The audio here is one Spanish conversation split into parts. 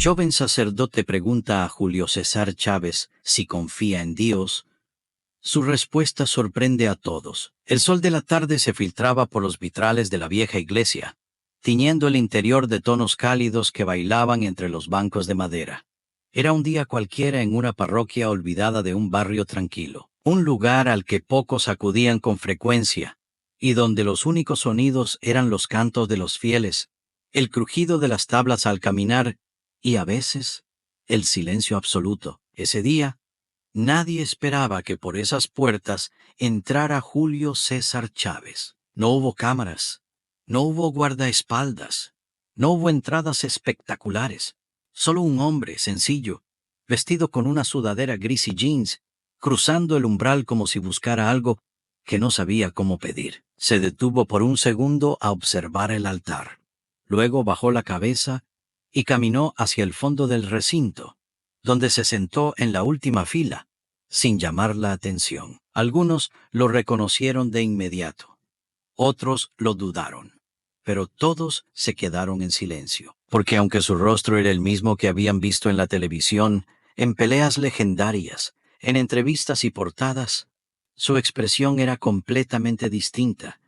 Joven sacerdote pregunta a Julio César Chávez si confía en Dios. Su respuesta sorprende a todos. El sol de la tarde se filtraba por los vitrales de la vieja iglesia, tiñendo el interior de tonos cálidos que bailaban entre los bancos de madera. Era un día cualquiera en una parroquia olvidada de un barrio tranquilo, un lugar al que pocos acudían con frecuencia, y donde los únicos sonidos eran los cantos de los fieles, el crujido de las tablas al caminar y, a veces, el silencio absoluto. Ese día, nadie esperaba que por esas puertas entrara Julio César Chávez. No hubo cámaras, no hubo guardaespaldas, no hubo entradas espectaculares. Solo un hombre sencillo, vestido con una sudadera gris y jeans, cruzando el umbral como si buscara algo que no sabía cómo pedir. Se detuvo por un segundo a observar el altar. Luego bajó la cabeza y caminó hacia el fondo del recinto, donde se sentó en la última fila, sin llamar la atención. Algunos lo reconocieron de inmediato. Otros lo dudaron. Pero todos se quedaron en silencio, porque aunque su rostro era el mismo que habían visto en la televisión, en peleas legendarias, en entrevistas y portadas, su expresión era completamente distinta.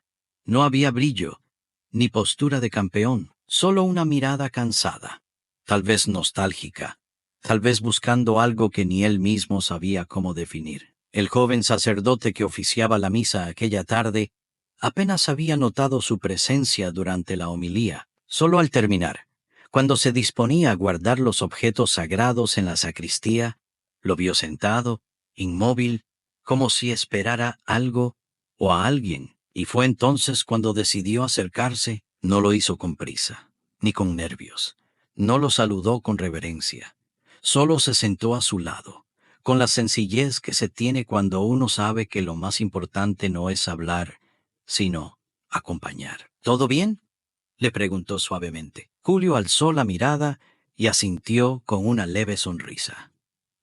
No había brillo, ni postura de campeón, solo una mirada cansada, tal vez nostálgica, tal vez buscando algo que ni él mismo sabía cómo definir. El joven sacerdote que oficiaba la misa aquella tarde apenas había notado su presencia durante la homilía. Solo al terminar, cuando se disponía a guardar los objetos sagrados en la sacristía, lo vio sentado, inmóvil, como si esperara algo o a alguien, y fue entonces cuando decidió acercarse. No lo hizo con prisa, ni con nervios. No lo saludó con reverencia. Solo se sentó a su lado, con la sencillez que se tiene cuando uno sabe que lo más importante no es hablar, sino acompañar. ¿Todo bien?, le preguntó suavemente. Julio alzó la mirada y asintió con una leve sonrisa.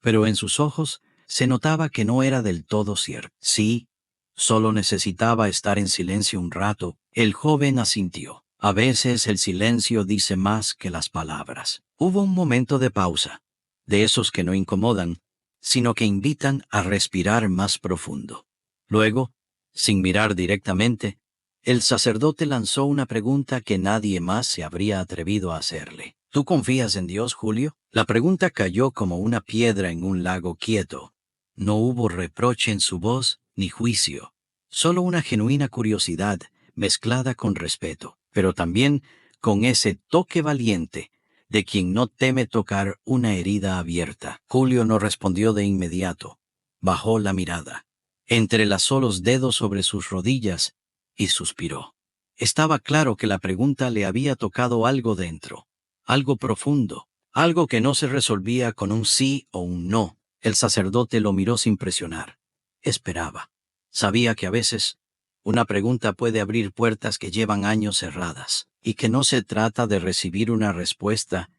Pero en sus ojos se notaba que no era del todo cierto. Sí, solo necesitaba estar en silencio un rato. El joven asintió. A veces el silencio dice más que las palabras. Hubo un momento de pausa, de esos que no incomodan, sino que invitan a respirar más profundo. Luego, sin mirar directamente, el sacerdote lanzó una pregunta que nadie más se habría atrevido a hacerle. ¿Tú confías en Dios, Julio? La pregunta cayó como una piedra en un lago quieto. No hubo reproche en su voz ni juicio, solo una genuina curiosidad mezclada con respeto, pero también con ese toque valiente de quien no teme tocar una herida abierta. Julio no respondió de inmediato. Bajó la mirada, entrelazó los dedos sobre sus rodillas y suspiró. Estaba claro que la pregunta le había tocado algo dentro, algo profundo, algo que no se resolvía con un sí o un no. El sacerdote lo miró sin presionar. Esperaba. Sabía que a veces una pregunta puede abrir puertas que llevan años cerradas, y que no se trata de recibir una respuesta,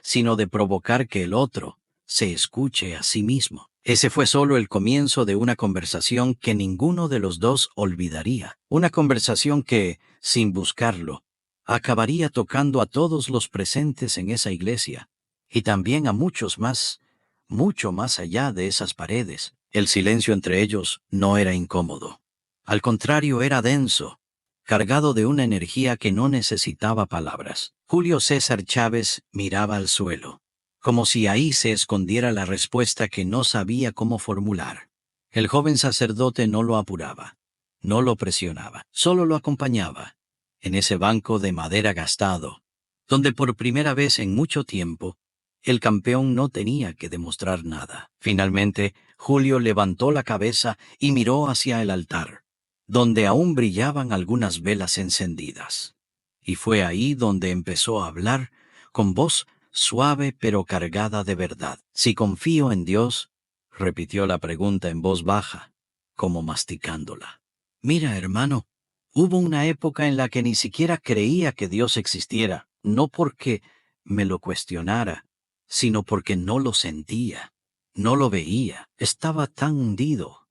sino de provocar que el otro se escuche a sí mismo. Ese fue solo el comienzo de una conversación que ninguno de los dos olvidaría. Una conversación que, sin buscarlo, acabaría tocando a todos los presentes en esa iglesia, y también a muchos más, mucho más allá de esas paredes. El silencio entre ellos no era incómodo. Al contrario, era denso, cargado de una energía que no necesitaba palabras. Julio César Chávez miraba al suelo, como si ahí se escondiera la respuesta que no sabía cómo formular. El joven sacerdote no lo apuraba, no lo presionaba, solo lo acompañaba, en ese banco de madera gastado, donde por primera vez en mucho tiempo, el campeón no tenía que demostrar nada. Finalmente, Julio levantó la cabeza y miró hacia el altar, donde aún brillaban algunas velas encendidas. Y fue ahí donde empezó a hablar, con voz suave pero cargada de verdad. «Si confío en Dios», repitió la pregunta en voz baja, como masticándola. «Mira, hermano, hubo una época en la que ni siquiera creía que Dios existiera, no porque me lo cuestionara, sino porque no lo sentía, no lo veía. Estaba tan hundido,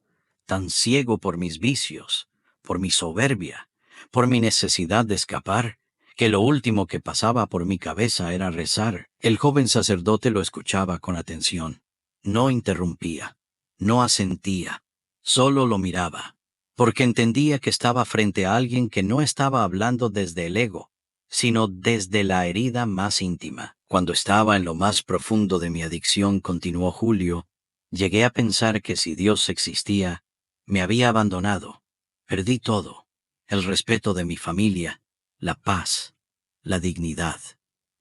tan ciego por mis vicios, por mi soberbia, por mi necesidad de escapar, que lo último que pasaba por mi cabeza era rezar. El joven sacerdote lo escuchaba con atención. No interrumpía, no asentía, solo lo miraba, porque entendía que estaba frente a alguien que no estaba hablando desde el ego, sino desde la herida más íntima. Cuando estaba en lo más profundo de mi adicción, continuó Julio, llegué a pensar que si Dios existía, me había abandonado. Perdí todo, el respeto de mi familia, la paz, la dignidad.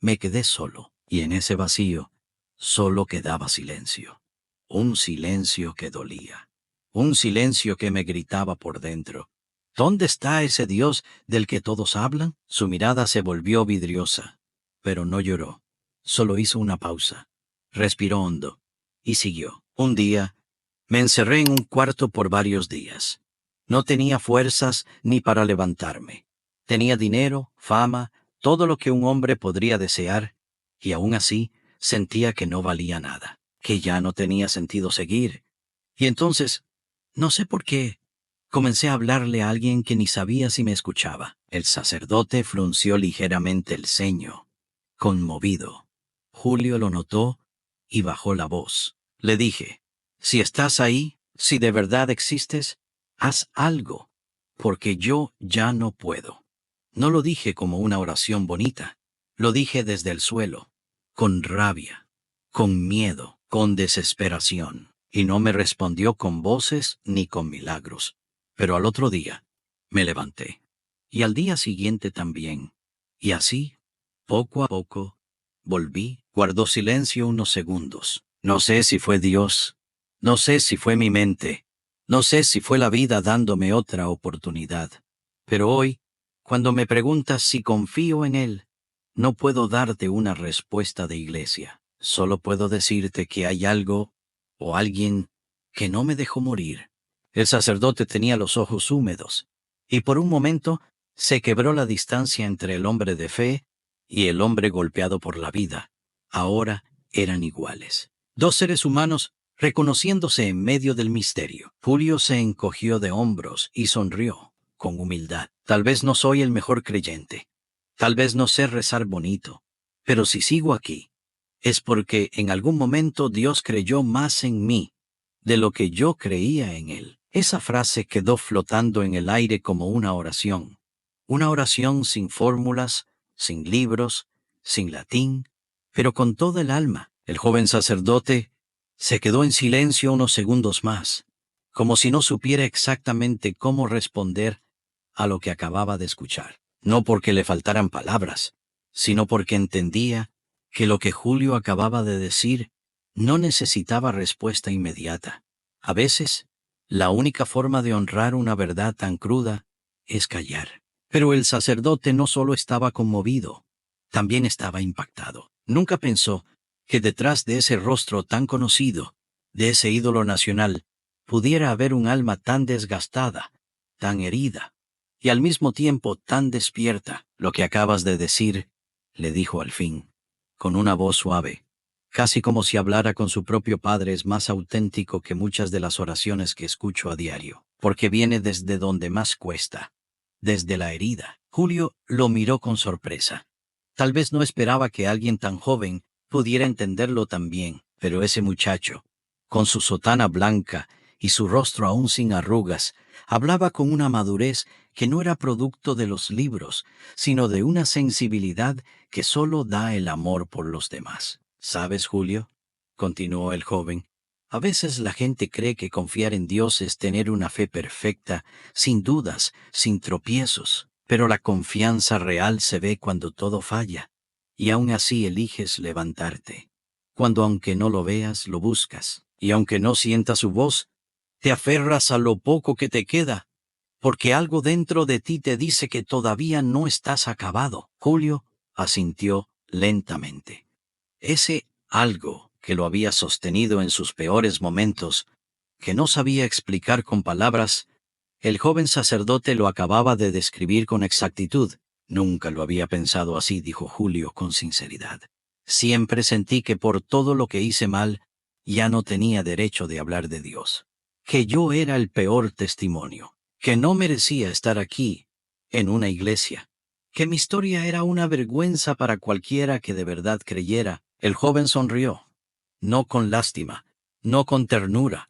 Me quedé solo, y en ese vacío solo quedaba silencio. Un silencio que dolía, un silencio que me gritaba por dentro. ¿Dónde está ese Dios del que todos hablan? Su mirada se volvió vidriosa, pero no lloró. Solo hizo una pausa, respiró hondo y siguió. Un día, me encerré en un cuarto por varios días. No tenía fuerzas ni para levantarme. Tenía dinero, fama, todo lo que un hombre podría desear, y aún así sentía que no valía nada, que ya no tenía sentido seguir. Y entonces, no sé por qué, comencé a hablarle a alguien que ni sabía si me escuchaba. El sacerdote frunció ligeramente el ceño, conmovido. Julio lo notó y bajó la voz. Le dije, si estás ahí, si de verdad existes, haz algo, porque yo ya no puedo. No lo dije como una oración bonita, lo dije desde el suelo, con rabia, con miedo, con desesperación, y no me respondió con voces ni con milagros. Pero al otro día, me levanté, y al día siguiente también, y así, poco a poco, volví. Guardó silencio unos segundos. No sé si fue Dios, no sé si fue mi mente, no sé si fue la vida dándome otra oportunidad. Pero hoy, cuando me preguntas si confío en Él, no puedo darte una respuesta de iglesia. Solo puedo decirte que hay algo o alguien que no me dejó morir. El sacerdote tenía los ojos húmedos, y por un momento se quebró la distancia entre el hombre de fe y el hombre golpeado por la vida. Ahora eran iguales. Dos seres humanos reconociéndose en medio del misterio. Julio se encogió de hombros y sonrió, con humildad. Tal vez no soy el mejor creyente. Tal vez no sé rezar bonito. Pero si sigo aquí, es porque en algún momento Dios creyó más en mí de lo que yo creía en Él. Esa frase quedó flotando en el aire como una oración. Una oración sin fórmulas, sin libros, sin latín, pero con toda el alma. El joven sacerdote se quedó en silencio unos segundos más, como si no supiera exactamente cómo responder a lo que acababa de escuchar. No porque le faltaran palabras, sino porque entendía que lo que Julio acababa de decir no necesitaba respuesta inmediata. A veces, la única forma de honrar una verdad tan cruda es callar. Pero el sacerdote no solo estaba conmovido, también estaba impactado. Nunca pensó que detrás de ese rostro tan conocido, de ese ídolo nacional, pudiera haber un alma tan desgastada, tan herida, y al mismo tiempo tan despierta. Lo que acabas de decir, le dijo al fin, con una voz suave, casi como si hablara con su propio padre, es más auténtico que muchas de las oraciones que escucho a diario, porque viene desde donde más cuesta, desde la herida. Julio lo miró con sorpresa. Tal vez no esperaba que alguien tan joven pudiera entenderlo tan bien, pero ese muchacho, con su sotana blanca y su rostro aún sin arrugas, hablaba con una madurez que no era producto de los libros, sino de una sensibilidad que solo da el amor por los demás. ¿Sabes, Julio?, continuó el joven, a veces la gente cree que confiar en Dios es tener una fe perfecta, sin dudas, sin tropiezos, pero la confianza real se ve cuando todo falla, y aún así eliges levantarte. Cuando aunque no lo veas, lo buscas, y aunque no sientas su voz, te aferras a lo poco que te queda, porque algo dentro de ti te dice que todavía no estás acabado. Julio asintió lentamente. Ese algo que lo había sostenido en sus peores momentos, que no sabía explicar con palabras, el joven sacerdote lo acababa de describir con exactitud. Nunca lo había pensado así, dijo Julio con sinceridad. Siempre sentí que por todo lo que hice mal, ya no tenía derecho de hablar de Dios. Que yo era el peor testimonio, que no merecía estar aquí, en una iglesia, que mi historia era una vergüenza para cualquiera que de verdad creyera. El joven sonrió, no con lástima, no con ternura,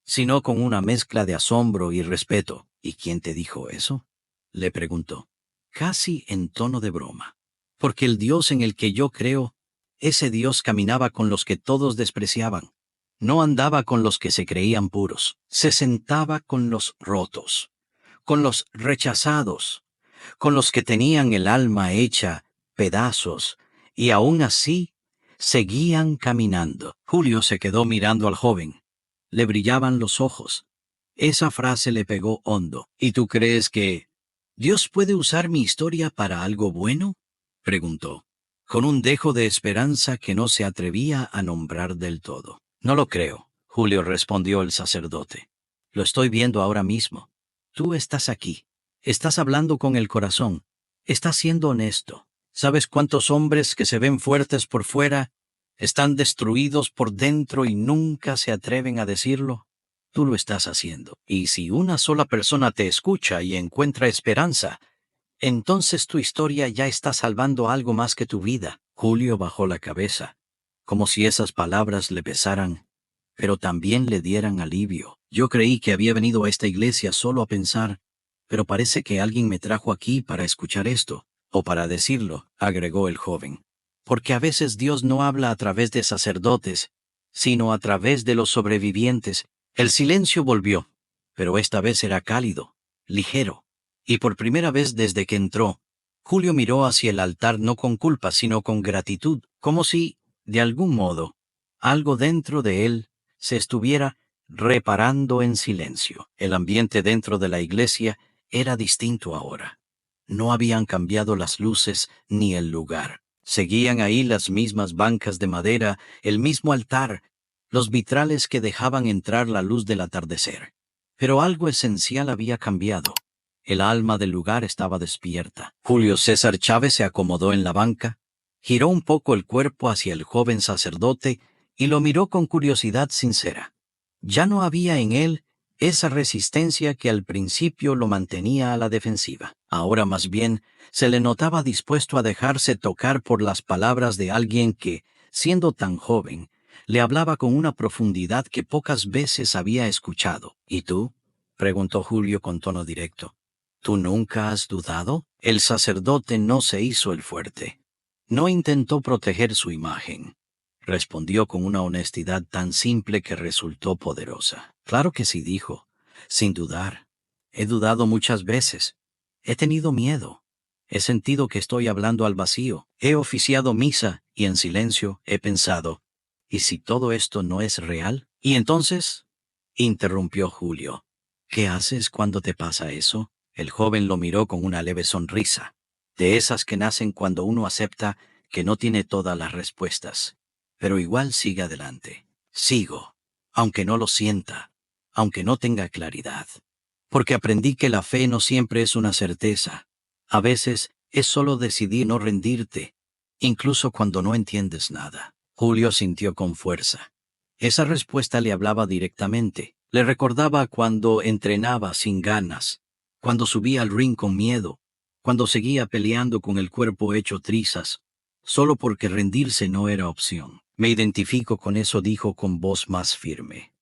sino con una mezcla de asombro y respeto. ¿Y quién te dijo eso?, le preguntó, casi en tono de broma. Porque el Dios en el que yo creo, ese Dios caminaba con los que todos despreciaban. No andaba con los que se creían puros. Se sentaba con los rotos, con los rechazados, con los que tenían el alma hecha pedazos, y aún así seguían caminando. Julio se quedó mirando al joven. Le brillaban los ojos. Esa frase le pegó hondo. ¿Y tú crees que Dios puede usar mi historia para algo bueno?, preguntó, con un dejo de esperanza que no se atrevía a nombrar del todo. No lo creo, Julio, respondió el sacerdote. Lo estoy viendo ahora mismo. Tú estás aquí. Estás hablando con el corazón. Estás siendo honesto. ¿Sabes cuántos hombres que se ven fuertes por fuera están destruidos por dentro y nunca se atreven a decirlo? Tú lo estás haciendo. Y si una sola persona te escucha y encuentra esperanza, entonces tu historia ya está salvando algo más que tu vida. Julio bajó la cabeza, como si esas palabras le pesaran, pero también le dieran alivio. Yo creí que había venido a esta iglesia solo a pensar, pero parece que alguien me trajo aquí para escuchar esto, o para decirlo, agregó el joven. Porque a veces Dios no habla a través de sacerdotes, sino a través de los sobrevivientes. El silencio volvió, pero esta vez era cálido, ligero. Y por primera vez desde que entró, Julio miró hacia el altar no con culpa, sino con gratitud, como si, de algún modo, algo dentro de él se estuviera reparando en silencio. El ambiente dentro de la iglesia era distinto ahora. No habían cambiado las luces ni el lugar. Seguían ahí las mismas bancas de madera, el mismo altar, los vitrales que dejaban entrar la luz del atardecer. Pero algo esencial había cambiado. El alma del lugar estaba despierta. Julio César Chávez se acomodó en la banca, giró un poco el cuerpo hacia el joven sacerdote y lo miró con curiosidad sincera. Ya no había en él esa resistencia que al principio lo mantenía a la defensiva. Ahora más bien se le notaba dispuesto a dejarse tocar por las palabras de alguien que, siendo tan joven, le hablaba con una profundidad que pocas veces había escuchado. ¿Y tú?, preguntó Julio con tono directo. ¿Tú nunca has dudado? El sacerdote no se hizo el fuerte. No intentó proteger su imagen. Respondió con una honestidad tan simple que resultó poderosa. Claro que sí, dijo, sin dudar. He dudado muchas veces. He tenido miedo. He sentido que estoy hablando al vacío. He oficiado misa y en silencio he pensado, ¿y si todo esto no es real? ¿Y entonces?, interrumpió Julio. ¿Qué haces cuando te pasa eso? El joven lo miró con una leve sonrisa, de esas que nacen cuando uno acepta que no tiene todas las respuestas, pero igual sigue adelante. Sigo, aunque no lo sienta, aunque no tenga claridad. Porque aprendí que la fe no siempre es una certeza. A veces es solo decidir no rendirte, incluso cuando no entiendes nada. Julio sintió con fuerza. Esa respuesta le hablaba directamente. Le recordaba cuando entrenaba sin ganas, cuando subía al ring con miedo, cuando seguía peleando con el cuerpo hecho trizas, solo porque rendirse no era opción. Me identifico con eso, dijo con voz más firme.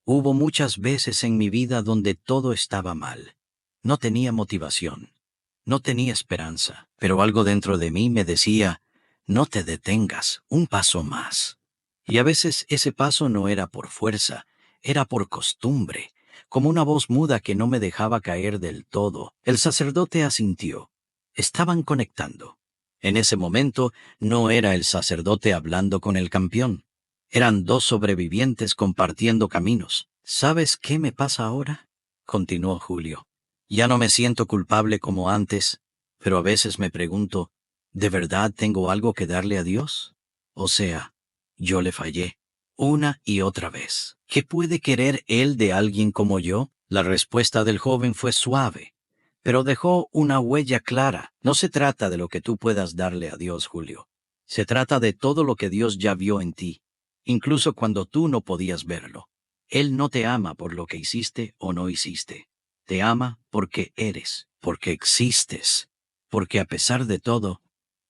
Hubo muchas veces en mi vida donde todo estaba mal. No tenía motivación, no tenía esperanza, pero algo dentro de mí me decía, no te detengas, un paso más. Y a veces ese paso no era por fuerza, era por costumbre, como una voz muda que no me dejaba caer del todo. El sacerdote asintió. Estaban conectando. En ese momento no era el sacerdote hablando con el campeón. Eran dos sobrevivientes compartiendo caminos. ¿Sabes qué me pasa ahora?, continuó Julio. Ya no me siento culpable como antes, pero a veces me pregunto, ¿de verdad tengo algo que darle a Dios? O sea, yo le fallé una y otra vez. ¿Qué puede querer Él de alguien como yo? La respuesta del joven fue suave, pero dejó una huella clara. No se trata de lo que tú puedas darle a Dios, Julio. Se trata de todo lo que Dios ya vio en ti, incluso cuando tú no podías verlo. Él no te ama por lo que hiciste o no hiciste. Te ama porque eres, porque existes. porque a pesar de todo,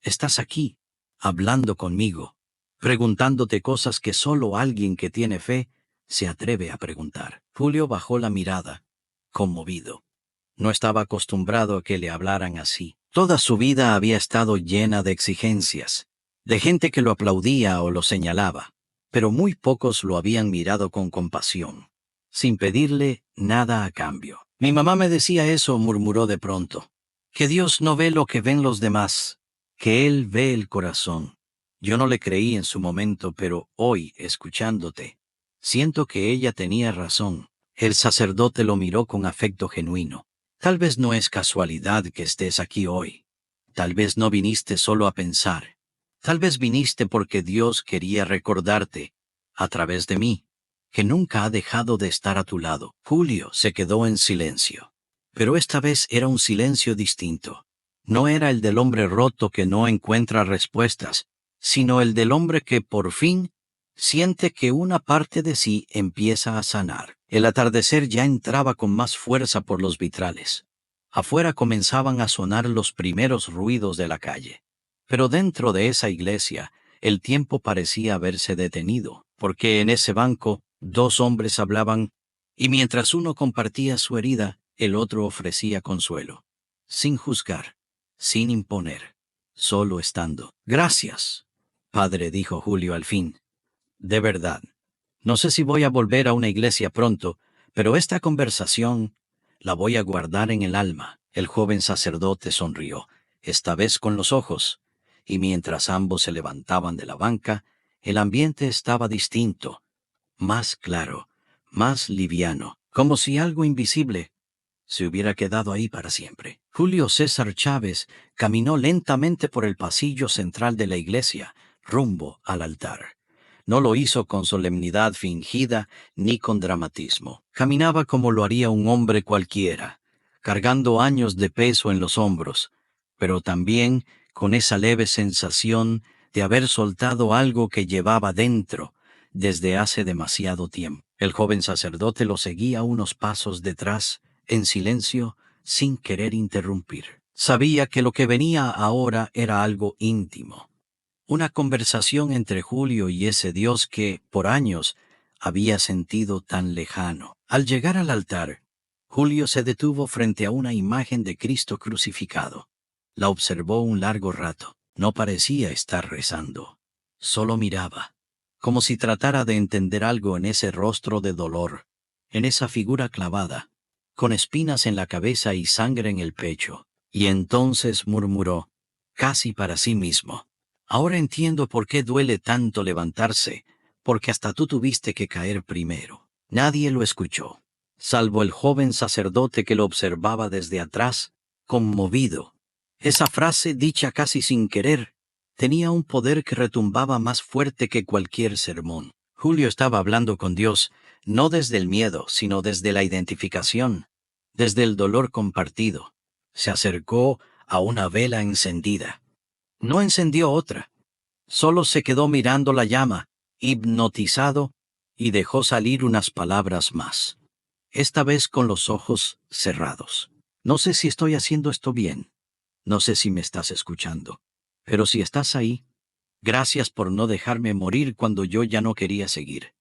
estás aquí, hablando conmigo, preguntándote cosas que solo alguien que tiene fe se atreve a preguntar. Julio bajó la mirada, conmovido. No estaba acostumbrado a que le hablaran así. Toda su vida había estado llena de exigencias, de gente que lo aplaudía o lo señalaba, pero muy pocos lo habían mirado con compasión, sin pedirle nada a cambio. Mi mamá me decía eso, murmuró de pronto, que Dios no ve lo que ven los demás, que Él ve el corazón. Yo no le creí en su momento, pero hoy, escuchándote, siento que ella tenía razón. El sacerdote lo miró con afecto genuino. Tal vez no es casualidad que estés aquí hoy. Tal vez no viniste solo a pensar. Tal vez viniste porque Dios quería recordarte, a través de mí, que nunca ha dejado de estar a tu lado. Julio se quedó en silencio. Pero esta vez era un silencio distinto. No era el del hombre roto que no encuentra respuestas, sino el del hombre que por fin siente que una parte de sí empieza a sanar. El atardecer ya entraba con más fuerza por los vitrales. Afuera comenzaban a sonar los primeros ruidos de la calle. Pero dentro de esa iglesia, el tiempo parecía haberse detenido, porque en ese banco 2 hombres hablaban, y mientras uno compartía su herida, el otro ofrecía consuelo. Sin juzgar, sin imponer, solo estando. Gracias, padre, dijo Julio al fin. De verdad. No sé si voy a volver a una iglesia pronto, pero esta conversación la voy a guardar en el alma. El joven sacerdote sonrió, esta vez con los ojos, y mientras ambos se levantaban de la banca, el ambiente estaba distinto, más claro, más liviano, como si algo invisible se hubiera quedado ahí para siempre. Julio César Chávez caminó lentamente por el pasillo central de la iglesia, rumbo al altar. No lo hizo con solemnidad fingida ni con dramatismo. Caminaba como lo haría un hombre cualquiera, cargando años de peso en los hombros, pero también con esa leve sensación de haber soltado algo que llevaba dentro desde hace demasiado tiempo. El joven sacerdote lo seguía unos pasos detrás, en silencio, sin querer interrumpir. Sabía que lo que venía ahora era algo íntimo. Una conversación entre Julio y ese Dios que, por años, había sentido tan lejano. Al llegar al altar, Julio se detuvo frente a una imagen de Cristo crucificado. La observó un largo rato. No parecía estar rezando. Solo miraba, como si tratara de entender algo en ese rostro de dolor, en esa figura clavada, con espinas en la cabeza y sangre en el pecho. Y entonces murmuró, casi para sí mismo: ahora entiendo por qué duele tanto levantarse, porque hasta tú tuviste que caer primero. Nadie lo escuchó, salvo el joven sacerdote que lo observaba desde atrás, conmovido. Esa frase, dicha casi sin querer, tenía un poder que retumbaba más fuerte que cualquier sermón. Julio estaba hablando con Dios, no desde el miedo, sino desde la identificación, desde el dolor compartido. Se acercó a una vela encendida. No encendió otra. Solo se quedó mirando la llama, hipnotizado, y dejó salir unas palabras más. Esta vez con los ojos cerrados. No sé si estoy haciendo esto bien. No sé si me estás escuchando. Pero si estás ahí, gracias por no dejarme morir cuando yo ya no quería seguir.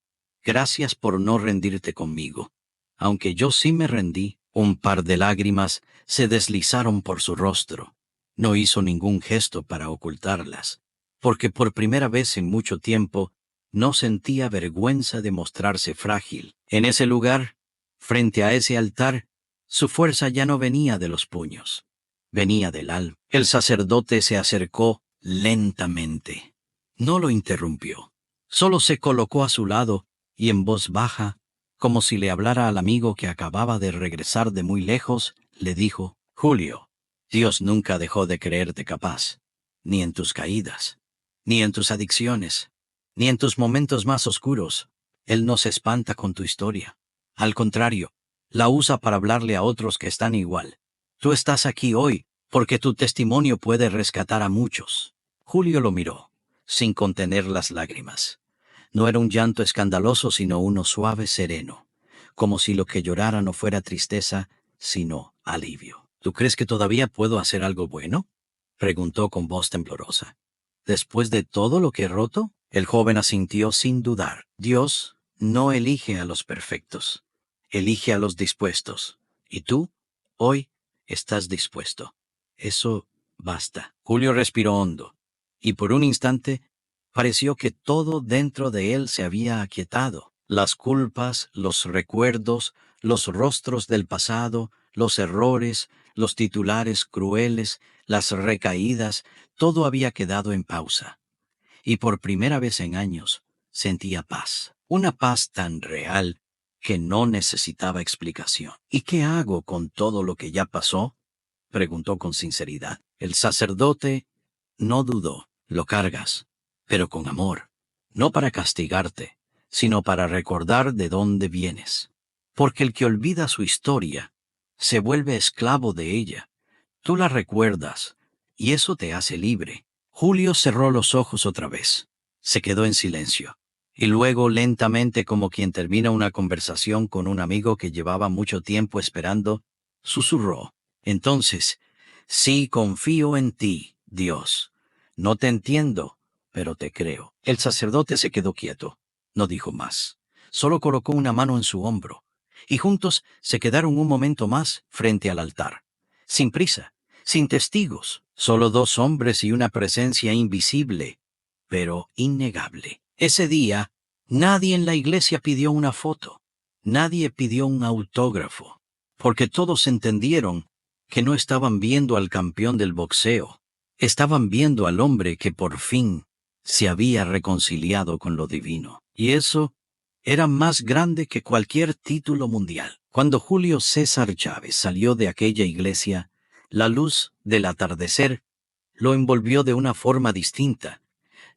Gracias por no rendirte conmigo. Aunque yo sí me rendí, un par de lágrimas se deslizaron por su rostro. No hizo ningún gesto para ocultarlas, porque por primera vez en mucho tiempo no sentía vergüenza de mostrarse frágil. En ese lugar, frente a ese altar, su fuerza ya no venía de los puños, venía del alma. El sacerdote se acercó lentamente. No lo interrumpió. Solo se colocó a su lado y en voz baja, como si le hablara al amigo que acababa de regresar de muy lejos, le dijo: Julio, Dios nunca dejó de creerte capaz, ni en tus caídas, ni en tus adicciones, ni en tus momentos más oscuros. Él no se espanta con tu historia. Al contrario, la usa para hablarle a otros que están igual. Tú estás aquí hoy porque tu testimonio puede rescatar a muchos. Julio lo miró, sin contener las lágrimas. No era un llanto escandaloso, sino uno suave, sereno, como si lo que llorara no fuera tristeza, sino alivio. ¿Tú crees que todavía puedo hacer algo bueno?, preguntó con voz temblorosa. ¿Después de todo lo que he roto? El joven asintió sin dudar. Dios no elige a los perfectos, elige a los dispuestos. Y tú, hoy, estás dispuesto. Eso basta. Julio respiró hondo, y por un instante pareció que todo dentro de él se había aquietado. Las culpas, los recuerdos, los rostros del pasado, los errores, los titulares crueles, las recaídas, todo había quedado en pausa. Y por primera vez en años sentía paz. Una paz tan real que no necesitaba explicación. ¿Y qué hago con todo lo que ya pasó?, preguntó con sinceridad. El sacerdote no dudó. Lo cargas, pero con amor, no para castigarte, sino para recordar de dónde vienes. Porque el que olvida su historia se vuelve esclavo de ella. Tú la recuerdas, y eso te hace libre. Julio cerró los ojos otra vez. Se quedó en silencio. Y luego, lentamente, como quien termina una conversación con un amigo que llevaba mucho tiempo esperando, susurró. Entonces, sí confío en ti, Dios. No te entiendo, pero te creo. El sacerdote se quedó quieto. No dijo más. Solo colocó una mano en su hombro. Y juntos se quedaron un momento más frente al altar. Sin prisa, sin testigos, solo dos hombres y una presencia invisible, pero innegable. Ese día, nadie en la iglesia pidió una foto. Nadie pidió un autógrafo. Porque todos entendieron que no estaban viendo al campeón del boxeo. Estaban viendo al hombre que por fin se había reconciliado con lo divino. Y eso era más grande que cualquier título mundial. Cuando Julio César Chávez salió de aquella iglesia, la luz del atardecer lo envolvió de una forma distinta.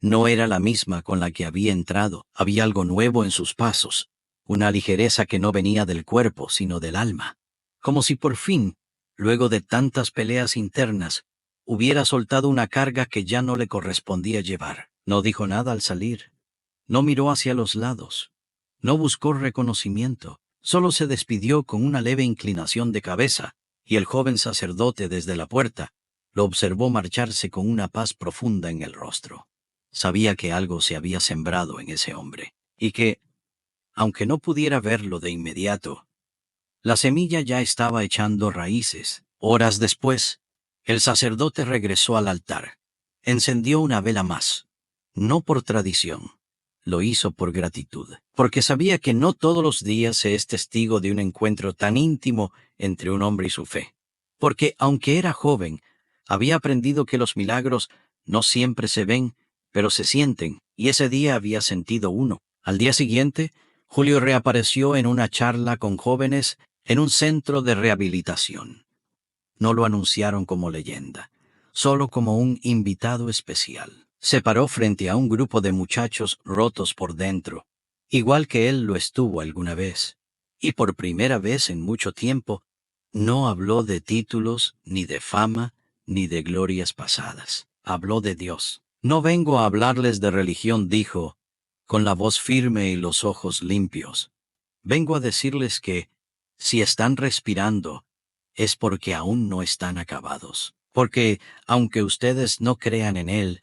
No era la misma con la que había entrado. Había algo nuevo en sus pasos, una ligereza que no venía del cuerpo, sino del alma. Como si por fin, luego de tantas peleas internas, hubiera soltado una carga que ya no le correspondía llevar. No dijo nada al salir. No miró hacia los lados. No buscó reconocimiento. Solo se despidió con una leve inclinación de cabeza, y el joven sacerdote desde la puerta lo observó marcharse con una paz profunda en el rostro. Sabía que algo se había sembrado en ese hombre, y que, aunque no pudiera verlo de inmediato, la semilla ya estaba echando raíces. Horas después, el sacerdote regresó al altar. Encendió una vela más, no por tradición. Lo hizo por gratitud, porque sabía que no todos los días se es testigo de un encuentro tan íntimo entre un hombre y su fe. Porque, aunque era joven, había aprendido que los milagros no siempre se ven, pero se sienten, y ese día había sentido uno. Al día siguiente, Julio reapareció en una charla con jóvenes en un centro de rehabilitación. No lo anunciaron como leyenda, solo como un invitado especial. Se paró frente a un grupo de muchachos rotos por dentro, igual que él lo estuvo alguna vez. Y por primera vez en mucho tiempo, no habló de títulos, ni de fama, ni de glorias pasadas. Habló de Dios. No vengo a hablarles de religión, dijo, con la voz firme y los ojos limpios. Vengo a decirles que, si están respirando, es porque aún no están acabados. Porque, aunque ustedes no crean en Él,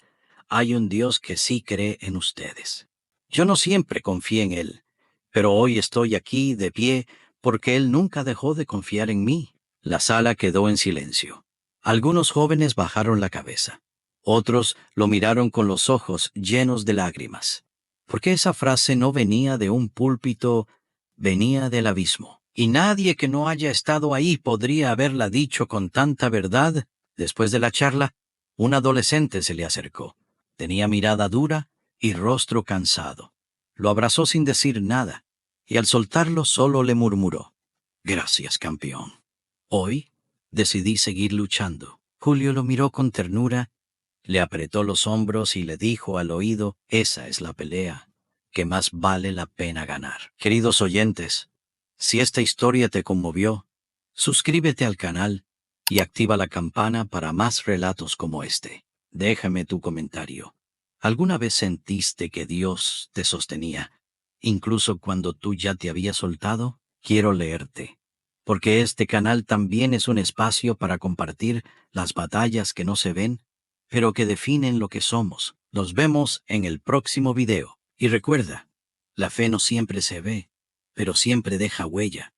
hay un Dios que sí cree en ustedes. Yo no siempre confié en Él, pero hoy estoy aquí de pie porque Él nunca dejó de confiar en mí. La sala quedó en silencio. Algunos jóvenes bajaron la cabeza. Otros lo miraron con los ojos llenos de lágrimas. Porque esa frase no venía de un púlpito, venía del abismo. Y nadie que no haya estado ahí podría haberla dicho con tanta verdad. Después de la charla, un adolescente se le acercó. Tenía mirada dura y rostro cansado. Lo abrazó sin decir nada, y al soltarlo solo le murmuró: «Gracias, campeón. Hoy decidí seguir luchando». Julio lo miró con ternura, le apretó los hombros y le dijo al oído: «Esa es la pelea que más vale la pena ganar». Queridos oyentes, si esta historia te conmovió, suscríbete al canal y activa la campana para más relatos como este. Déjame tu comentario. ¿Alguna vez sentiste que Dios te sostenía, incluso cuando tú ya te habías soltado? Quiero leerte. porque este canal también es un espacio para compartir las batallas que no se ven, pero que definen lo que somos. Nos vemos en el próximo video. Y recuerda, la fe no siempre se ve, pero siempre deja huella.